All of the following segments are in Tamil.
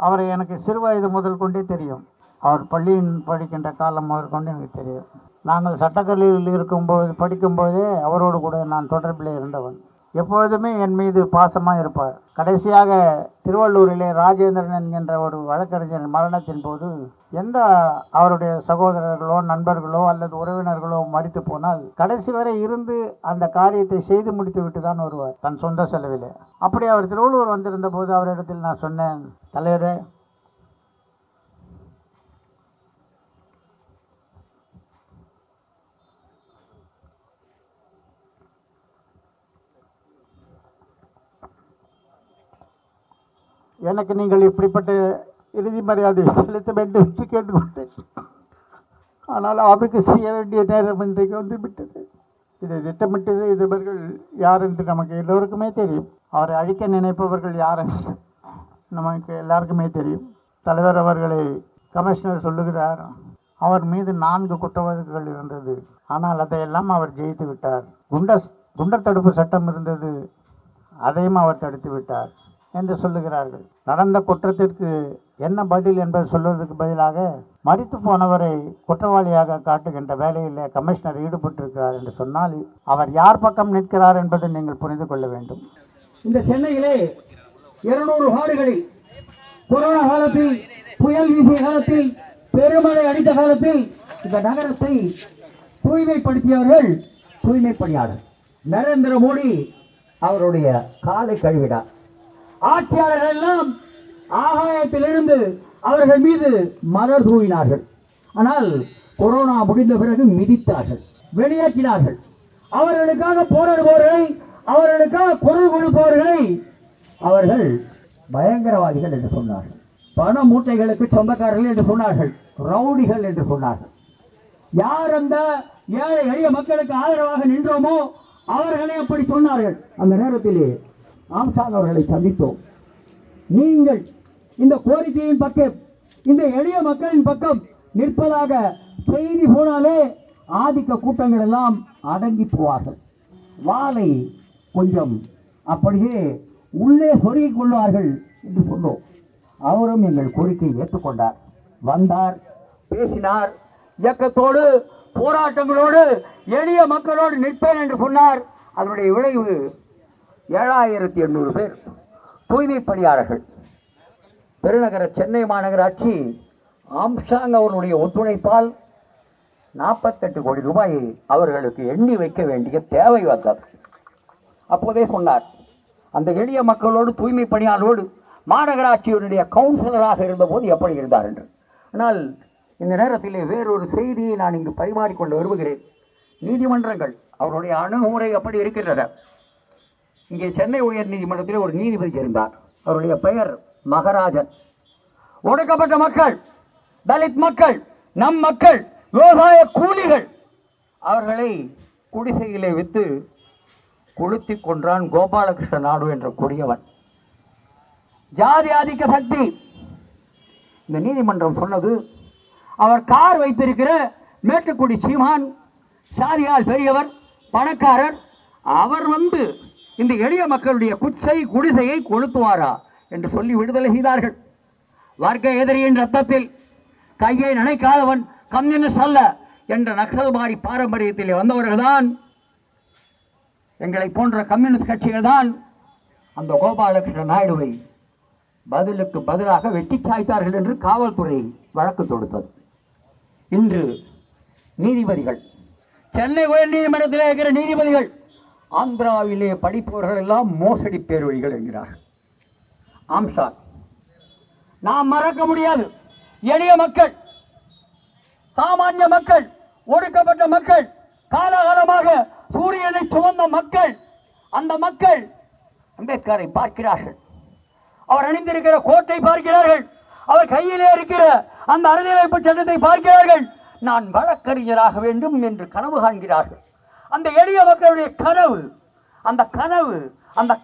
அவரை எனக்கு சிறு வயது முதல் கொண்டே தெரியும். அவர் பள்ளியின் படிக்கின்ற காலம் முதல் கொண்டு எனக்கு தெரியும். நாங்கள் சட்டக்கல்லூரியில் படிக்கும்போதே அவரோடு கூட நான் தொடர்பில் இருந்தவன். எப்பொழுதுமே என் மீது பாசமாக இருப்பார். கடைசியாக திருவள்ளூரிலே ராஜேந்திரன் என்கின்ற ஒரு வழக்கறிஞர் மரணத்தின் போது எந்த அவருடைய சகோதரர்களோ நண்பர்களோ அல்லது உறவினர்களோ மரித்து போனால் கடைசி வரை இருந்து அந்த காரியத்தை செய்து முடித்து விட்டு தான் வருவார், தன் சொந்த செலவில். அப்படி அவர் திருவள்ளூர் வந்திருந்த போது அவரிடத்தில் நான் சொன்னேன், தலைவரே, எனக்கு நீங்கள் இப்படிப்பட்ட இறுதி மரியாதை செலுத்த வேண்டும் என்று கேட்டுக்கொண்டேன். ஆனால் அவருக்கு செய்ய வேண்டிய நேரம் இன்றைக்கு வந்து விட்டது. இதை திட்டமிட்டது இவர்கள் யார் என்று நமக்கு எல்லோருக்குமே தெரியும். அவரை அழிக்க நினைப்பவர்கள் யார் என்று நமக்கு எல்லாருக்குமே தெரியும். தலைவர் அவர்களை கமிஷனர் சொல்லுகிறார், அவர் மீது 4 குற்ற வழக்குகள் இருந்தது, ஆனால் அதையெல்லாம் அவர் ஜெயித்து விட்டார். குண்டர் தடுப்பு சட்டம் இருந்தது, அதையும் அவர் தடுத்து விட்டார் என்று சொல்லுகிறார்கள். நடந்த குற்றத்திற்கு என்ன பதில் என்பது சொல்வதற்கு பதிலாக மரித்து போனவரை குற்றவாளியாக காட்டுகின்ற வேலையில் கமிஷனர் ஈடுபட்டிருக்கிறார் என்று சொன்னால் அவர் யார் பக்கம் நிற்கிறார் என்பதை நீங்கள் புரிந்து கொள்ள வேண்டும். இந்த சென்னையிலே 200 வார்டுகளில் கொரோனா காலத்தில், புயல் வீசிய காலத்தில், பெருமழை அடித்த காலத்தில் இந்த நகரத்தை தூய்மைப்படுத்தியவர்கள் தூய்மை பணியாளர். நரேந்திர மோடி அவருடைய காலை கழுவினார். ஆட்சியாளர்கள் எல்லாம் ஆகாயத்திலிருந்து அவர்கள் மீது மலர் தூவினார்கள். ஆனால் கொரோனா முடிந்த பிறகு மிதித்தார்கள், வெளியேற்றினார்கள். அவர்களுக்காக போராடுபவர்களை, அவர்களுக்காக குரல் கொடுப்பவர்களை அவர்கள் பயங்கரவாதிகள் என்று சொன்னார்கள். பண மூட்டைகளுக்கு சொந்தக்காரர்கள் என்று சொன்னார்கள், ரவுடிகள் என்று சொன்னார்கள். யார் அந்த ஏழை எளிய மக்களுக்கு ஆதரவாக நின்றோமோ அவர்களே அப்படி சொன்னார்கள். அந்த நேரத்திலே ஆம்சாங் அவர்களை சந்தித்தோம். நீங்கள் இந்த கோரிக்கையின் பக்கம், இந்த எளிய மக்களின் பக்கம் நிற்பதாக செய்தி போனாலே ஆதிக்க கூட்டங்கள் எல்லாம் அடங்கி போவார்கள். வாளை கொஞ்சம் அப்படியே உள்ளே சொருகிக் கொள்வார்கள் என்று சொன்னோம். அவரும் எங்கள் கோரிக்கையை ஏற்றுக்கொண்டார், வந்தார், பேசினார். இயக்கத்தோடு, போராட்டங்களோடு, எளிய மக்களோடு நிற்பேன் என்று சொன்னார். அதனுடைய விளைவு 7800 பேர் தூய்மை பணியாளர்கள். பெருநகர சென்னை மாநகராட்சி ஆம்சாங் அவர்களுடைய ஒத்துழைப்பால் 48 கோடி ரூபாயை அவர்களுக்கு எண்ணி வைக்க வேண்டிய தேவை வந்தது. அப்போதே சொன்னார், அந்த எளிய மக்களோடு, தூய்மை பணியாளரோடு மாநகராட்சியினுடைய கவுன்சிலராக இருந்தபோது எப்படி இருந்தார் என்று. ஆனால் இந்த நேரத்திலே வேறொரு செய்தியை நான் இங்கு பரிமாறிக்கொண்டு வருகிறேன். நீதிமன்றங்கள் அவருடைய அணுகுமுறை எப்படி இருக்கின்றன. இங்கே சென்னை உயர் நீதிமன்றத்தில் ஒரு நீதிபதி இருந்தார். அவருடைய பெயர் மகராஜன். ஒடுக்கப்பட்ட மக்கள், தலித் மக்கள், நம் மக்கள், விவசாய கூலிகள், அவர்களை குடிசையிலே விட்டு கொளுத்தி கொன்றான் கோபாலகிருஷ்ண நாடு என்ற கொடியவன். ஜாதி ஆதிக்க சக்தி. இந்த நீதிமன்றம் சொன்னது, அவர் கார் வைத்திருக்கிற மேட்டுக்குடி சீமான் சாதியால் பெரியவர், பணக்காரர், அவர் வந்து இந்த எளிய மக்களுடைய குடிசையை கொளுத்துவாரா என்று சொல்லி விடுதலை செய்தார்கள். வர்க்க எதிரியின் ரத்தத்தில் கையை நினைக்காதவன் கம்யூனிஸ்ட் அல்ல என்ற நக்சல்பாரி பாரம்பரியத்தில் வந்தவர்கள்தான், எங்களை போன்ற கம்யூனிஸ்ட் கட்சிகள் தான் அந்த கோபாலகிருஷ்ண நாயுடுவை பதிலுக்கு பதிலாக வெட்டி சாய்த்தார்கள் என்று காவல்துறை வழக்கு தொடுத்தது. இன்று நீதிபதிகள், சென்னை உயர் நீதிமன்றத்தில் இருக்கிற நீதிபதிகள், ஆந்திராவிலே படிப்பவர்கள் எல்லாம் மோசடி பேர்வழிகள் என்கிறார்கள். ஆம்சாங் நாம் மறக்க முடியாது. எளிய மக்கள், சாமானிய மக்கள், ஒடுக்கப்பட்ட மக்கள், காலகாலமாக சூரியனை சுமந்த மக்கள், அந்த மக்கள் அம்பேத்கரை பார்க்கிறார்கள். அவர் அணிந்திருக்கிற கோட்டை பார்க்கிறார்கள். அவர் கையிலே இருக்கிற அந்த அரசியலமைப்பு சட்டத்தை பார்க்கிறார்கள். நான் வழக்கறிஞராக வேண்டும் என்று கனவு காண்கிறார்கள். அந்த எளிய மக்களுடைய கனவு, அந்த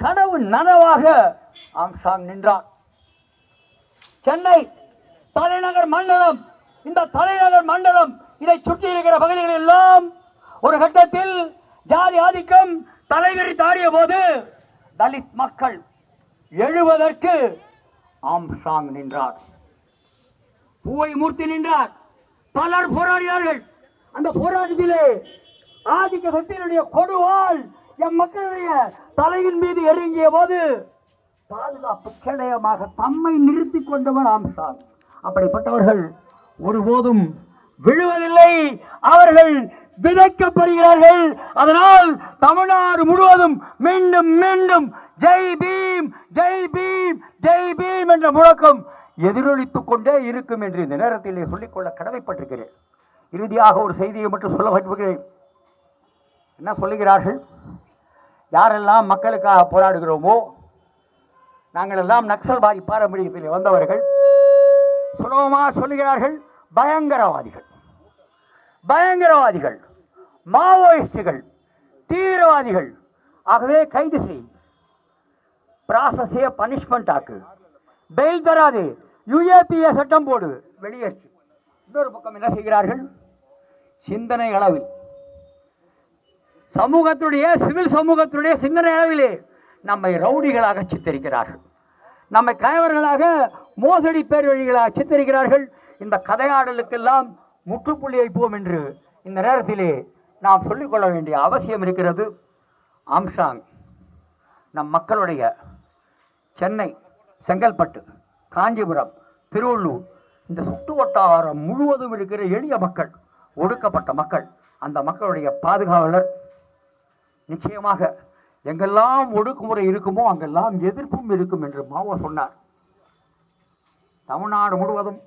கனவு நனவாக ஆம்சாங் நின்றார். சென்னை தலைநகர் மண்டலம், இந்த தலைநகர் மண்டலம், இதை சுற்றி இருக்கிற பகுதிகள் எல்லாம் ஒரு கட்டத்தில் ஜாதி ஆதிக்கம் தலைவிரி தாடிய போது தலித் மக்கள் எழுவதற்கு ஆம்ஸ்ட்ராங் நின்றார், பூவை மூர்த்தி நின்றார், பலர் போராடினார்கள். அந்த போராட்டத்திலே ஆதிக்க சக்தியினுடைய கொடுவால் எம் மக்களுடைய தலையின் மீது இறங்கிய போது பாதுகாப்பு கேடயமாக தம்மை நிறுத்திக் கொண்டவர் ஆம்ஸ்ட்ராங். அப்படிப்பட்டவர்கள் ஒருபோதும் விழுவதில்லை, அவர்கள் விதைக்கப்படுகிறார்கள். அதனால் தமிழ்நாடு முழுவதும் மீண்டும் மீண்டும் ஜெய் பீம், ஜெய் பீம், ஜெய் பீம் என்ற முழக்கம் எதிரொலித்துக் கொண்டே இருக்கும் என்று இந்த நேரத்தில் சொல்லிக்கொள்ள கடமைப்பட்டிருக்கிறேன். இறுதியாக ஒரு செய்தியை மட்டும் சொல்ல விரும்புகிறேன். என்ன சொல்லுகிறார்கள்? யாரெல்லாம் மக்களுக்காக போராடுகிறோமோ நாங்கள் எல்லாம் நக்சல்பாரி பாரம்பரியத்தில் வந்தவர்கள். சுலபமாக சொல்லுகிறார்கள், பயங்கரவாதிகள், பயங்கரவாதிகள், மாவோயிஸ்டுகள், தீவிரவாதிகள். ஆகவே கைது செய், ப்ராசஸே பனிஷ்மெண்ட் ஆக்கு, பெயில் தராது, யுஏபிஏ சட்டம் போடு, வெளியேற்று. இன்னொரு பக்கம் என்ன செய்கிறார்கள்? சிந்தனை அளவில் சமூகத்துடைய சிவில் சமூகத்துடைய சிந்தனை அளவிலே நம்மை ரவுடிகளாக சித்தரிக்கிறார்கள், நம்மை கயவர்களாக மோசடி பேர் வழிகளாக சித்தரிக்கிறார்கள். இந்த கதையாடலுக்கெல்லாம் முற்றுப்புள்ளி வைப்போம் என்று இந்த நேரத்திலே நாம் சொல்லிக்கொள்ள வேண்டிய அவசியம் இருக்கிறது. ஆம்ஸ்ட்ராங் நம் மக்களுடைய சென்னை, செங்கல்பட்டு, காஞ்சிபுரம், திருவள்ளூர் இந்த சுற்று வட்டாரம் முழுவதும் இருக்கிற எளிய மக்கள், ஒடுக்கப்பட்ட மக்கள், அந்த மக்களுடைய பாதுகாவலர். நிச்சயமாக எங்கெல்லாம் ஒடுக்குமுறை இருக்குமோ அங்கெல்லாம் எதிர்ப்பும் இருக்கும் என்று மாவோ சொன்னார். தமிழ்நாடு முழுவதும்,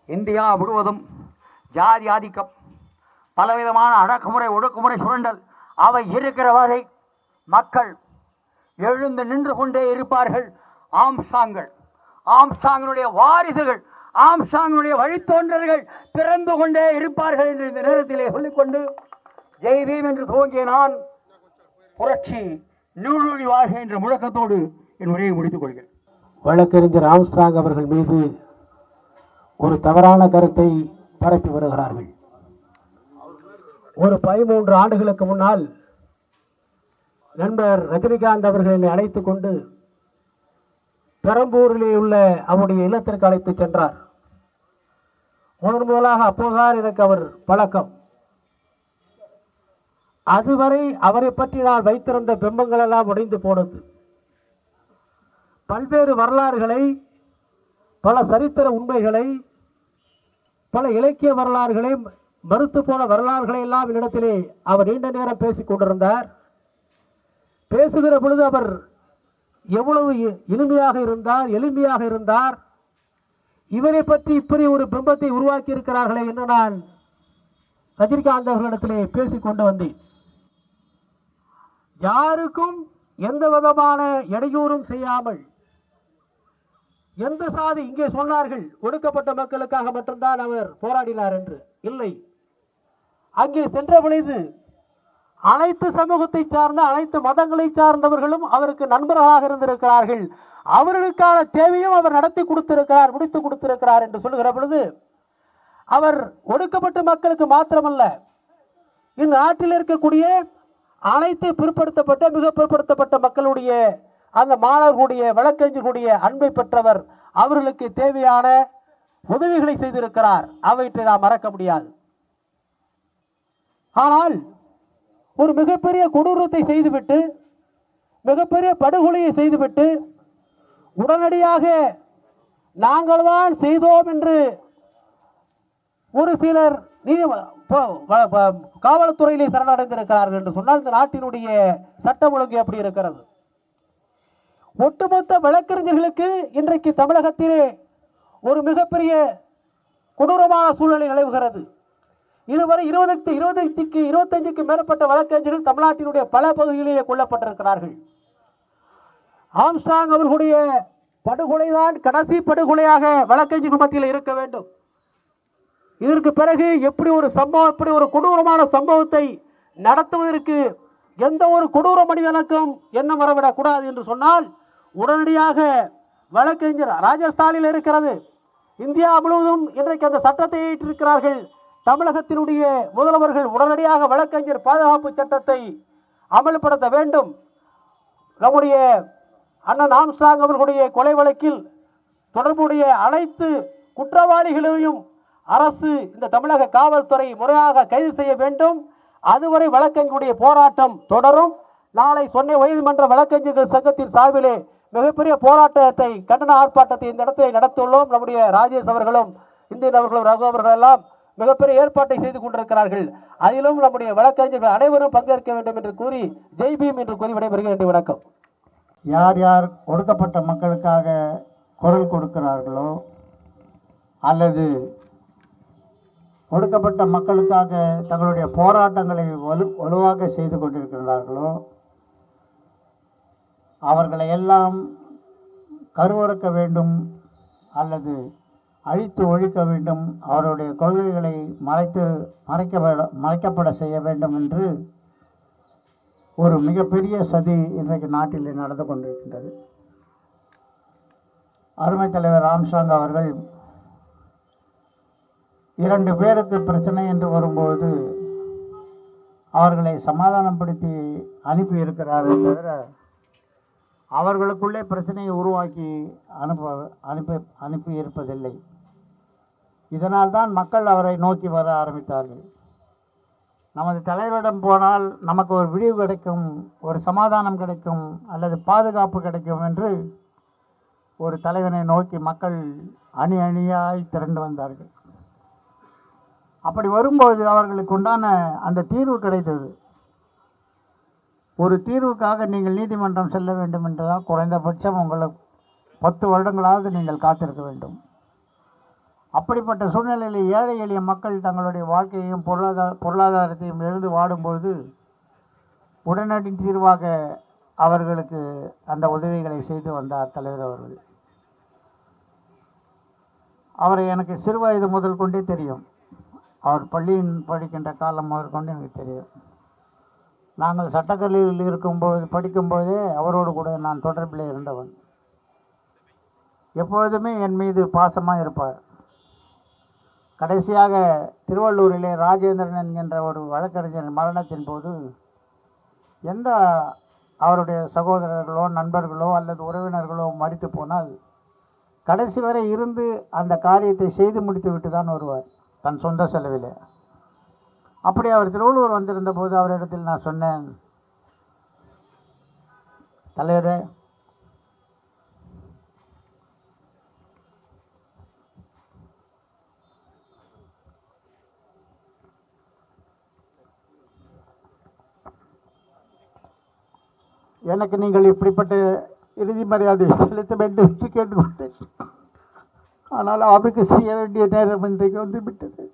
இந்தியா முழுவதும் ஜாதி ஆதிக்கம், பலவிதமான அடக்குமுறை, ஒடுக்குமுறை, சுரண்டல் அவை இருக்கிற வரை மக்கள் எழுந்து நின்று கொண்டே இருப்பார்கள். ஆம்ஸ்ட்ராங்கினுடைய வாரிசுகள், ஆம்ஸ்ட்ராங்கினுடைய வழித்தோன்றர்கள் பிறந்து கொண்டே இருப்பார்கள் என்று இந்த நேரத்திலே சொல்லிக்கொண்டு ஜெய் பீம் என்று துவங்கிய நான் புரட்சி நூலூழி வாழ்க என்ற முழக்கத்தோடு என் உரையை முடித்துக் கொள்கிறேன். வழக்கறிஞர் ஆம்ஸ்ட்ராங் அவர்கள் மீது ஒரு தவறான கருத்தை பரப்பி வருகிறார்கள். ஒரு 13 ஆண்டுகளுக்கு முன்னால் நண்பர் ரஜினிகாந்த் அவர்களை அழைத்துக் கொண்டு பெரம்பூரிலே உள்ள அவருடைய இல்லத்திற்கு அழைத்து சென்றார். முதலாக அப்போதுதான் எனக்கு அவர் பழக்கம். அதுவரை அவரை பற்றி நான் வைத்திருந்த பிம்பங்கள் எல்லாம் உடைந்து போனது. பல்வேறு வரலாறுகளை, பல சரித்திர உண்மைகளை, பல இலக்கிய வரலாறுகளை, மறுத்து போன வரலாறுகளை எல்லாம் என்னிடத்திலே அவர் நீண்ட நேரம் பேசிக் கொண்டிருந்தார். பேசுகிற பொழுது அவர் எவ்வளவு இனிமையாக இருந்தார், எளிமையாக இருந்தார். இவரை பற்றி இப்படி ஒரு பிம்பத்தை உருவாக்கி இருக்கிறார்களே என்று நான் ரஜினிகாந்த் அவர்களிடத்திலே பேசிக் கொண்டு வந்தேன். யாருக்கும் எந்த விதமான இடையூறும் செய்யாமல், எந்த சாதி, இங்கே சொன்னார்கள் ஒடுக்கப்பட்ட மக்களுக்காக மட்டும்தான் அவர் போராடினார் என்று. இல்லை, அங்கே சென்ற பொழுது அனைத்து சமூகத்தை சார்ந்த, அனைத்து மதங்களை சார்ந்தவர்களும் அவருக்கு நண்பர்களாக இருந்திருக்கிறார்கள். அவர்களுக்கான தேவையும் அவர் நடத்தி கொடுத்திருக்கிறார், முடித்து கொடுத்திருக்கிறார் என்று சொல்லுகிற பொழுது அவர் ஒடுக்கப்பட்ட மக்களுக்கு மாத்திரமல்ல, இந்த நாட்டில் இருக்கக்கூடிய அனைத்து பிற்படுத்தப்பட்ட, மிக பிற்படுத்தப்பட்ட மக்களுடைய, அந்த மாணவர்களுடைய, வழக்கறிஞர்களுடைய அன்பை பெற்றவர். அவர்களுக்கு தேவையான உதவிகளை செய்திருக்கிறார். அவற்றை நாம் மறக்க முடியாது. ஆனால் ஒரு மிகப்பெரிய கொடூரத்தை செய்துவிட்டு, மிகப்பெரிய படுகொலையை செய்துவிட்டு, உடனடியாக நாங்கள் தான் செய்தோம் என்று ஒரு சிலர் காவல்துறையிலே சரணடைந்திருக்கிறார்கள் என்று சொன்னால் இந்த நாட்டினுடைய சட்டம் ஒழுங்கு எப்படி இருக்கிறது? ஒட்டுமொத்த வழக்கறிஞர்களுக்கு இன்றைக்கு தமிழகத்திலே ஒரு மிகப்பெரிய கொடூரமான சூழ்நிலை நிலவுகிறது. இதுவரை 25க்கு மேற்பட்ட வழக்கறிஞர்கள் தமிழ்நாட்டினுடைய பல பகுதிகளிலே கொல்லப்பட்டிருக்கிறார்கள். ஆம்ஸ்ட்ராங் அவர்களுடைய படுகொலைதான் கடைசி படுகொலையாக வழக்கறிஞர்கள் மத்தியில் இருக்க வேண்டும். இதற்கு பிறகு எப்படி ஒரு சம்பவம், இப்படி ஒரு கொடூரமான சம்பவத்தை நடத்துவதற்கு எந்த ஒரு கொடூர மனிதனுக்கும் எண்ணம் வரவிடக்கூடாது என்று சொன்னால் உடனடியாக வழக்கறிஞர் ராஜஸ்தானில் இருக்கிறது, இந்தியா முழுவதும் இன்றைக்கு அந்த சட்டத்தை ஏற்றிருக்கிறார்கள். தமிழகத்தினுடைய முதல்வர்கள் உடனடியாக வழக்கறிஞர் பாதுகாப்பு சட்டத்தை அமல்படுத்த வேண்டும். நம்முடைய அண்ணன் ஆம்ஸ்ட்ராங் அவர்களுடைய கொலை வழக்கில் தொடர்புடைய அனைத்து குற்றவாளிகளையும் அரசு இந்த தமிழக காவல்துறை முறையாக கைது செய்ய வேண்டும். அதுவரை வழக்கறிஞருடைய போராட்டம் தொடரும். நாளை சென்னை உயர்நீதிமன்ற வழக்கறிஞர்கள் சங்கத்தின் சார்பிலே மிகப்பெரிய போராட்டத்தை, கண்டன ஆர்ப்பாட்டத்தை இந்த இடத்தை நடத்தியுள்ளோம். நம்முடைய ராஜேஷ் அவர்களும் இந்தியன் அவர்களும் ரகு அவர்கள் எல்லாம் மிகப்பெரிய ஏற்பாட்டை செய்து கொண்டிருக்கிறார்கள். அதிலும் நம்முடைய வழக்கறிஞர்கள் அனைவரும் பங்கேற்க வேண்டும் என்று கூறி ஜெய்பீம் என்று கூறி விடைபெறுகிறேன். வணக்கம். யார் யார் ஒடுக்கப்பட்ட மக்களுக்காக குரல் கொடுக்கிறார்களோ அல்லது ஒடுக்கப்பட்ட மக்களுக்காக தங்களுடைய போராட்டங்களை வலுவாக செய்து கொண்டிருக்கிறார்களோ அவர்களை எல்லாம் கருவறுக்க வேண்டும் அல்லது அழித்து ஒழிக்க வேண்டும், அவருடைய கொள்கைகளை மறைக்கப்பட செய்ய வேண்டும் என்று ஒரு மிகப்பெரிய சதி இன்றைக்கு நாட்டில் நடந்து கொண்டிருக்கின்றது. அருமை தலைவர் ஆம்ஸ்ட்ராங் அவர்கள் 2 பேருக்கு பிரச்சனை என்று வரும்போது அவர்களை சமாதானப்படுத்தி அனுப்பி இருக்கிறாரே தவிர அவர்களுக்குள்ளே பிரச்சனையை உருவாக்கி அனுப்பி இருப்பதில்லை. இதனால் தான் மக்கள் அவரை நோக்கி வர ஆரம்பித்தார்கள். நமது தலைவரிடம் போனால் நமக்கு ஒரு விடிவு கிடைக்கும், ஒரு சமாதானம் கிடைக்கும் அல்லது பாதுகாப்பு கிடைக்கும் என்று ஒரு தலைவனை நோக்கி மக்கள் அணி அணியாய் திரண்டு வந்தார்கள். அப்படி வரும்போது அவர்களுக்கு உண்டான அந்த தீர்வு கிடைத்தது. ஒரு தீர்வுக்காக நீங்கள் நீதிமன்றம் செல்ல வேண்டும் என்றால் குறைந்தபட்சம் உங்களுக்கு 10 வருடங்களாவது நீங்கள் காத்திருக்க வேண்டும். அப்படிப்பட்ட சூழ்நிலையில் ஏழை எளிய மக்கள் தங்களுடைய வாழ்க்கையையும் பொருளாதாரத்தையும் இழந்து வாடும்போது உடனடி தீர்வாக அவர்களுக்கு அந்த உதவிகளை செய்து வந்தார் தலைவர் அவர்கள். அவரை எனக்கு சிறு வயது முதல் கொண்டே தெரியும். அவர் பள்ளியின் படிக்கின்ற காலம் முதல் கொண்டு எனக்கு தெரியும். நாங்கள் சட்டக்கல்லூரியில் படிக்கும்போதே அவரோடு கூட நான் தொடர்பில் இருந்தவன். எப்பொழுதுமே என் மீது பாசமாக இருப்பார். கடைசியாக திருவள்ளூரிலே ராஜேந்திரன் என்கின்ற ஒரு வழக்கறிஞர் மரணத்தின் போது எந்த அவருடைய சகோதரர்களோ நண்பர்களோ அல்லது உறவினர்களோ மரித்து போனால் கடைசி வரை இருந்து அந்த காரியத்தை செய்து முடித்து விட்டு தான் வருவார், தன் சொந்த செலவில். அப்படி அவர் திருவள்ளூர் வந்திருந்த போது அவரிடத்தில் நான் சொன்னேன், தலைவரே, எனக்கு நீங்கள் இப்படிப்பட்ட இறுதி மரியாதை செலுத்த வேண்டும் என்று கேட்டுக்கொண்டேன். ஆனால் அவருக்கு செய்ய வேண்டிய நேரம் இன்றைக்கு வந்து விட்டது.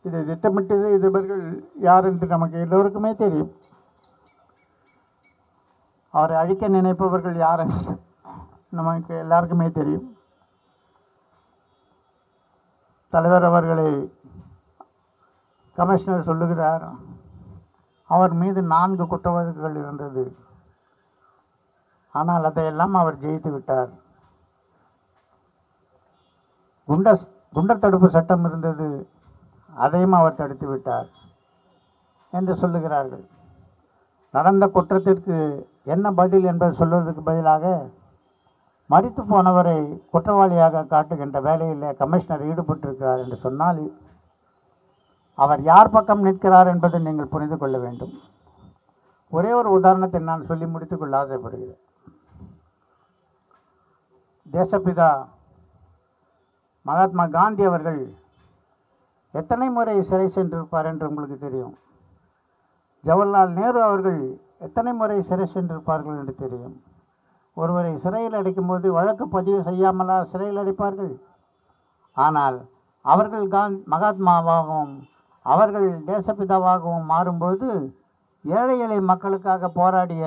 இதை திட்டமிட்டது இவர்கள் யார் என்று நமக்கு எல்லோருக்குமே தெரியும். அவரை அழிக்க நினைப்பவர்கள் யார் என்று நமக்கு எல்லாருக்குமே தெரியும். தலைவர் அவர்களை கமிஷனர் சொல்லுகிறார், அவர் மீது 4 குற்ற வழக்குகள் இருந்தது, ஆனால் அதையெல்லாம் அவர் ஜெயித்து விட்டார். குண்டர் தடுப்பு சட்டம் இருந்தது, அதையும் அவர் தடுத்து விட்டார் என்று சொல்லுகிறார்கள். நடந்த குற்றத்திற்கு என்ன பதில் என்பது சொல்வதற்கு பதிலாக மரித்து போனவரை குற்றவாளியாக காட்டுகின்ற வேலையில் கமிஷனர் ஈடுபட்டிருக்கிறார் என்று சொன்னால் அவர் யார் பக்கம் நிற்கிறார் என்பதை நீங்கள் புரிந்து கொள்ள வேண்டும். ஒரே ஒரு உதாரணத்தை நான் சொல்லி முடித்துக் கொள்ள ஆசைப்படுகிறேன். தேசப்பிதா மகாத்மா காந்தி அவர்கள் எத்தனை முறை சிறை சென்றிருப்பார் என்று உங்களுக்கு தெரியும். ஜவஹர்லால் நேரு அவர்கள் எத்தனை முறை சிறை சென்றிருப்பார்கள் என்று தெரியும். ஒருவரை சிறையில் அடைக்கும்போது வழக்கு பதிவு செய்யாமலா சிறையில் அடைப்பார்கள்? ஆனால் அவர்கள் மகாத்மாவாகவும் அவர்கள் தேசப்பிதாவாகவும் மாறும்போது ஏழை எளிய மக்களுக்காக போராடிய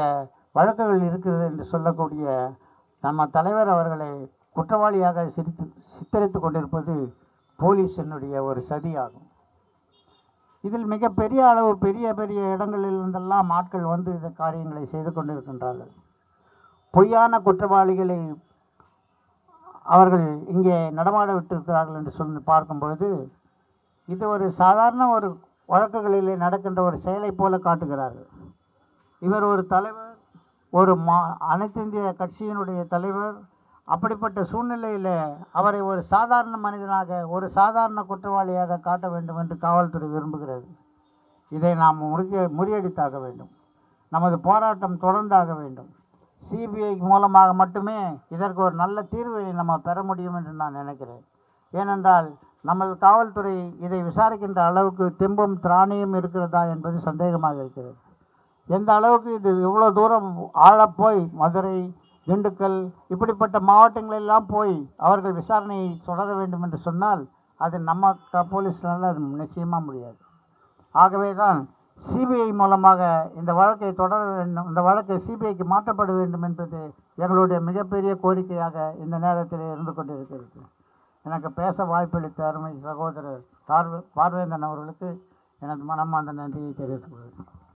வழக்குகள் இருக்கிறது என்று சொல்லக்கூடிய நம்ம தலைவர் அவர்களை குற்றவாளியாக சித்தரித்து கொண்டிருப்பது போலீஸினுடைய ஒரு சதியாகும். இதில் மிகப்பெரிய அளவு பெரிய பெரிய இடங்களில் இருந்தெல்லாம் ஆட்கள் வந்து இந்த காரியங்களை செய்து கொண்டிருக்கின்றார்கள். பொய்யான குற்றவாளிகளை அவர்கள் இங்கே நடமாட விட்டிருக்கிறார்கள் என்று சொல்லி பார்க்கும்பொழுது இது ஒரு சாதாரண ஒரு வழக்குகளிலே நடக்கின்ற ஒரு செயலை போல காட்டுகிறார்கள். இவர் ஒரு தலைவர், ஒரு அனைத்து இந்திய கட்சியினுடைய தலைவர். அப்படிப்பட்ட சூழ்நிலையில் அவரை ஒரு சாதாரண மனிதனாக, ஒரு சாதாரண குற்றவாளியாக காட்ட வேண்டும் என்று காவல்துறை விரும்புகிறது. இதை நாம் முறியடித்தாக வேண்டும். நமது போராட்டம் தொடர்ந்தாக வேண்டும். சிபிஐ மூலமாக மட்டுமே இதற்கு ஒரு நல்ல தீர்வை நம்ம பெற முடியும் என்று நான் நினைக்கிறேன். ஏனென்றால் நமது காவல்துறை இதை விசாரிக்கின்ற அளவுக்கு தெம்பும் திராணியும் இருக்கிறதா என்பது சந்தேகமாக இருக்கிறது. எந்த அளவுக்கு இது இவ்வளோ தூரம் ஆழப்போய் மதுரை, திண்டுக்கல் இப்படிப்பட்ட மாவட்டங்களெல்லாம் போய் அவர்கள் விசாரணையை தொடர வேண்டும் என்று சொன்னால் அது நம்ம போலீஸ்னால அது நிச்சயமாக முடியாது. ஆகவே தான் சிபிஐ மூலமாக இந்த வழக்கை தொடர வேண்டும், இந்த வழக்கை சிபிஐக்கு மாற்றப்பட வேண்டும் என்பது எங்களுடைய மிகப்பெரிய கோரிக்கையாக இந்த நேரத்தில் இருந்து கொண்டிருக்கிறது. எனக்கு பேச வாய்ப்பளித்த அருமை சகோதரர் பார்வேந்தன் அவர்களுக்கு எனது மனமார்ந்த நன்றியை தெரிவித்துக் கொள்கிறேன்.